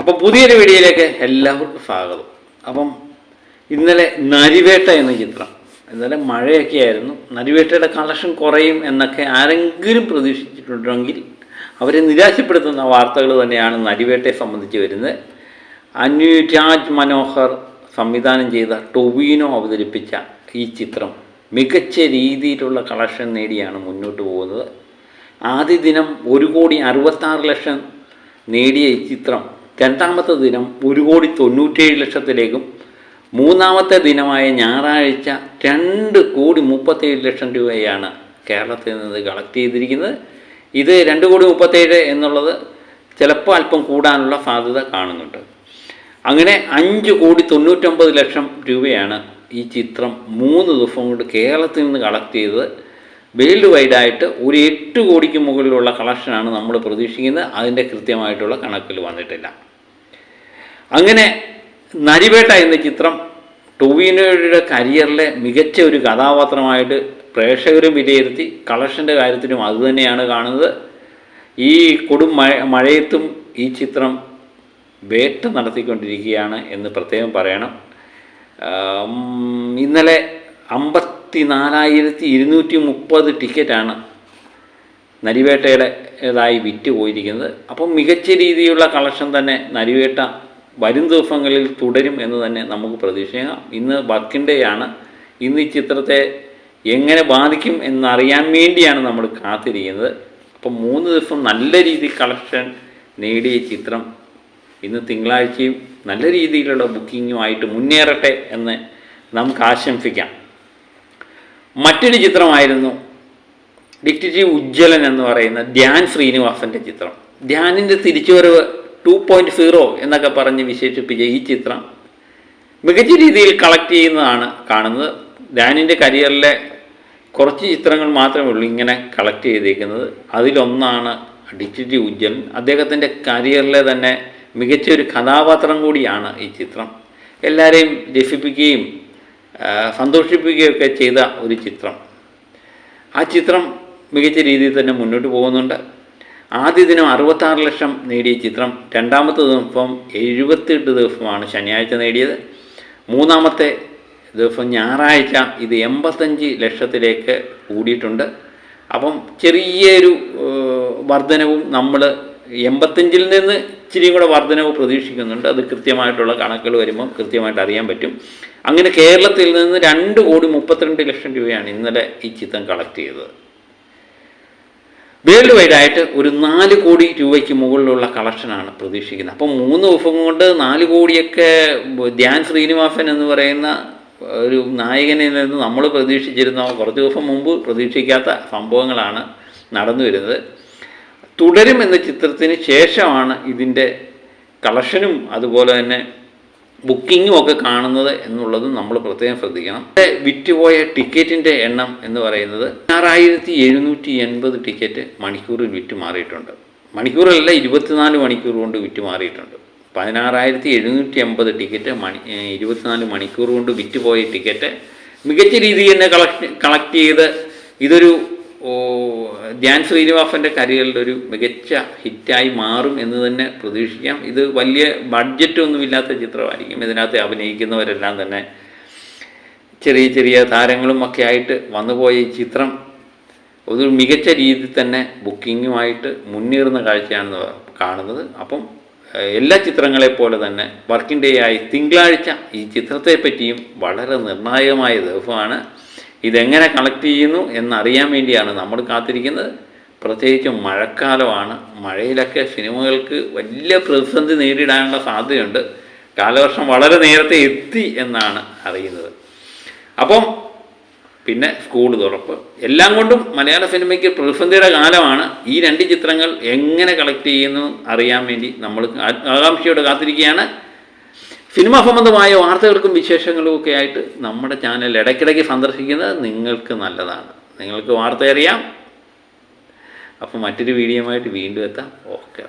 അപ്പം പുതിയൊരു വീഡിയോയിലേക്ക് എല്ലാവർക്കും സ്വാഗതം. അപ്പം ഇന്നലെ നരിവേട്ട എന്ന ചിത്രം, ഇന്നലെ മഴയൊക്കെ ആയിരുന്നു, നരിവേട്ടയുടെ കളക്ഷൻ കുറയും എന്നൊക്കെ ആരെങ്കിലും പ്രതീക്ഷിച്ചിട്ടുണ്ടെങ്കിൽ അവരെ നിരാശപ്പെടുത്തുന്ന വാർത്തകൾ തന്നെയാണ് നരിവേട്ടയെ സംബന്ധിച്ച് വരുന്നത്. അനുരാജ് മനോഹർ സംവിധാനം ചെയ്ത ടൊവിനോ അവതരിപ്പിച്ച ഈ ചിത്രം മികച്ച രീതിയിലുള്ള കളക്ഷൻ നേടിയാണ് മുന്നോട്ട് പോകുന്നത്. ആദ്യ ദിനം 1,66,00,000 നേടിയ ഈ ചിത്രം രണ്ടാമത്തെ ദിനം 1,97,00,000-ലേക്കും മൂന്നാമത്തെ ദിനമായ ഞായറാഴ്ച 2,37,00,000 രൂപയാണ് കേരളത്തിൽ നിന്ന് കളക്ട് ചെയ്തിരിക്കുന്നത്. ഇത് 2,37,00,000 എന്നുള്ളത് ചിലപ്പോൾ അല്പം കൂടാനുള്ള സാധ്യത കാണുന്നുണ്ട്. അങ്ങനെ 5,99,00,000 രൂപയാണ് ഈ ചിത്രം 3 ദിവസം കൊണ്ട് കേരളത്തിൽ നിന്ന് കളക്ട് ചെയ്തത്. വേൾഡ് വൈഡായിട്ട് ഒരു 8 കോടിക്ക് മുകളിലുള്ള കളക്ഷനാണ് നമ്മൾ പ്രതീക്ഷിക്കുന്നത്. അതിൻ്റെ കൃത്യമായിട്ടുള്ള കണക്കിൽ വന്നിട്ടില്ല. അങ്ങനെ നരിവേട്ട എന്ന ചിത്രം ടൊവിനോയുടെ കരിയറിലെ മികച്ച ഒരു കഥാപാത്രമായിട്ട് പ്രേക്ഷകരും വിലയിരുത്തി. കളക്ഷൻ്റെ കാര്യത്തിലും അതുതന്നെയാണ് കാണുന്നത്. ഈ കൊടും മഴയത്തും ഈ ചിത്രം വേട്ട നടത്തിക്കൊണ്ടിരിക്കുകയാണ് എന്ന് പ്രത്യേകം പറയണം. ഇന്നലെ 54,230 ടിക്കറ്റാണ് നരിവേട്ടയുടേതായി വിറ്റ് പോയിരിക്കുന്നത്. അപ്പം മികച്ച രീതിയിലുള്ള കളക്ഷൻ തന്നെ നരിവേട്ട വരും ദിവസങ്ങളിൽ തുടരും എന്ന് തന്നെ നമുക്ക് പ്രതീക്ഷിക്കാം. ഇന്ന് വർക്കിംഗ് ഡേ ആണ്. ഇന്ന് ഈ ചിത്രത്തെ എങ്ങനെ ബാധിക്കും എന്നറിയാൻ വേണ്ടിയാണ് നമ്മൾ കാത്തിരിക്കുന്നത്. അപ്പം 3 ദിവസം നല്ല രീതിയിൽ കളക്ഷൻ നേടിയ ചിത്രം ഇന്ന് തിങ്കളാഴ്ചയും നല്ല രീതിയിലുള്ള ബുക്കിങ്ങുമായിട്ട് മുന്നേറട്ടെ എന്ന് നമുക്ക് ആശംസിക്കാം. മറ്റൊരു ചിത്രമായിരുന്നു ഡിറ്റക്റ്റീവ് ഉജ്ജ്വലൻ എന്ന് പറയുന്ന ധ്യാൻ ശ്രീനിവാസൻ്റെ ചിത്രം. ധ്യാനിൻ്റെ തിരിച്ചുവരവ് 2.0 എന്നൊക്കെ പറഞ്ഞ് വിശേഷിപ്പിച്ച ഈ ചിത്രം മികച്ച രീതിയിൽ കളക്ട് ചെയ്യുന്നതാണ് കാണുന്നത്. ധ്യാനിൻ്റെ കരിയറിലെ കുറച്ച് ചിത്രങ്ങൾ മാത്രമേ ഉള്ളൂ ഇങ്ങനെ കളക്ട് ചെയ്തേക്കുന്നത്. അതിലൊന്നാണ് ഡിറ്റക്റ്റീവ് ഉജ്ജ്വലൻ. അദ്ദേഹത്തിൻ്റെ കരിയറിലെ തന്നെ മികച്ച ഒരു കഥാപാത്രം കൂടിയാണ് ഈ ചിത്രം. എല്ലാവരെയും രസിപ്പിക്കുകയും സന്തോഷിപ്പിക്കുകയൊക്കെ ചെയ്ത ഒരു ചിത്രം. ആ ചിത്രം മികച്ച രീതിയിൽ തന്നെ മുന്നോട്ട് പോകുന്നുണ്ട്. ആദ്യ ദിനം 66,00,000 നേടിയ ചിത്രം രണ്ടാമത്തെ ദിവസം 78 ദിവസമാണ് ശനിയാഴ്ച നേടിയത്. മൂന്നാമത്തെ ദിവസം ഞായറാഴ്ച ഇത് 85,00,000-ലേക്ക് കൂടിയിട്ടുണ്ട്. അപ്പം ചെറിയൊരു വർധനവും നമ്മൾ 85-ൽ നിന്ന് ഇച്ചിരിയും കൂടെ വർധനവ് പ്രതീക്ഷിക്കുന്നുണ്ട്. അത് കൃത്യമായിട്ടുള്ള കണക്കുകൾ വരുമ്പോൾ കൃത്യമായിട്ട് അറിയാൻ പറ്റും. അങ്ങനെ കേരളത്തിൽ നിന്ന് 2,32,00,000 രൂപയാണ് ഇന്നലെ ഈ ചിത്രം കളക്ട് ചെയ്തത്. വേൾഡ് വൈഡായിട്ട് ഒരു 4 കോടി രൂപയ്ക്ക് മുകളിലുള്ള കളക്ഷനാണ് പ്രതീക്ഷിക്കുന്നത്. അപ്പം 3 ദിവസം കൊണ്ട് 4 കോടിയൊക്കെ ധ്യാൻ ശ്രീനിവാസൻ എന്ന് പറയുന്ന ഒരു നായകനിൽ നിന്ന് നമ്മൾ പ്രതീക്ഷിച്ചിരുന്ന കുറച്ച് ദിവസം മുമ്പ് പ്രതീക്ഷിക്കാത്ത സംഭവങ്ങളാണ് നടന്നു വരുന്നത്. തുടരും എന്ന ചിത്രത്തിന് ശേഷമാണ് ഇതിൻ്റെ കളക്ഷനും അതുപോലെ തന്നെ ബുക്കിങ്ങും ഒക്കെ കാണുന്നത് എന്നുള്ളതും നമ്മൾ പ്രത്യേകം ശ്രദ്ധിക്കണം. വിറ്റുപോയ ടിക്കറ്റിൻ്റെ എണ്ണം എന്ന് പറയുന്നത് 6,780 ടിക്കറ്റ് മണിക്കൂറിൽ വിറ്റ് മാറിയിട്ടുണ്ട്. മണിക്കൂറിലല്ല, 24 മണിക്കൂർ കൊണ്ട് വിറ്റ് മാറിയിട്ടുണ്ട്. 16,780 ടിക്കറ്റ് 24 മണിക്കൂർ കൊണ്ട് വിറ്റുപോയ ടിക്കറ്റ് മികച്ച രീതിയിൽ തന്നെ കളക്ട് ചെയ്ത് ഇതൊരു ധ്യാൻ ശ്രീനിവാസൻ്റെ കരിയറിൽ ഒരു മികച്ച ഹിറ്റായി മാറും എന്ന് തന്നെ പ്രതീക്ഷിക്കാം. ഇത് വലിയ ബഡ്ജറ്റൊന്നുമില്ലാത്ത ചിത്രമായിരിക്കും. ഇതിനകത്ത് അഭിനയിക്കുന്നവരെല്ലാം തന്നെ ചെറിയ ചെറിയ താരങ്ങളും ഒക്കെ ആയിട്ട് വന്നുപോയ ഈ ചിത്രം ഒരു മികച്ച രീതിയിൽ തന്നെ ബുക്കിങ്ങുമായിട്ട് മുന്നേറുന്ന കാഴ്ചയാണ് കാണുന്നത്. അപ്പം എല്ലാ ചിത്രങ്ങളെപ്പോലെ തന്നെ വർക്കിംഗ് ഡേ ആയി തിങ്കളാഴ്ച ഈ ചിത്രത്തെ പറ്റിയും വളരെ നിർണായകമായ ദിവസമാണ്. ഇതെങ്ങനെ കളക്ട് ചെയ്യുന്നു എന്നറിയാൻ വേണ്ടിയാണ് നമ്മൾ കാത്തിരിക്കുന്നത്. പ്രത്യേകിച്ചും മഴക്കാലമാണ്. മഴയിലൊക്കെ സിനിമകൾക്ക് വലിയ പ്രതിസന്ധി നേരിടാനുള്ള സാധ്യതയുണ്ട്. കാലവർഷം വളരെ നേരത്തെ എത്തി എന്നാണ് അറിയുന്നത്. അപ്പം പിന്നെ സ്കൂൾ തുറപ്പ് എല്ലാം കൊണ്ടും മലയാള സിനിമയ്ക്ക് പ്രതിസന്ധിയുടെ കാലമാണ്. ഈ 2 ചിത്രങ്ങൾ എങ്ങനെ കളക്ട് ചെയ്യുന്നു അറിയാൻ വേണ്ടി നമ്മൾ ആകാംക്ഷയോടെ കാത്തിരിക്കുകയാണ്. സിനിമ സംബന്ധമായ വാർത്തകൾക്കും വിശേഷങ്ങളും ഒക്കെ ആയിട്ട് നമ്മുടെ ചാനൽ ഇടയ്ക്കിടയ്ക്ക് സന്ദർശിക്കുന്നത് നിങ്ങൾക്ക് നല്ലതാണ്. നിങ്ങൾക്ക് വാർത്ത അറിയാം. അപ്പോൾ മറ്റൊരു വീഡിയോയുമായിട്ട് വീണ്ടും എത്താം. ഓക്കെ.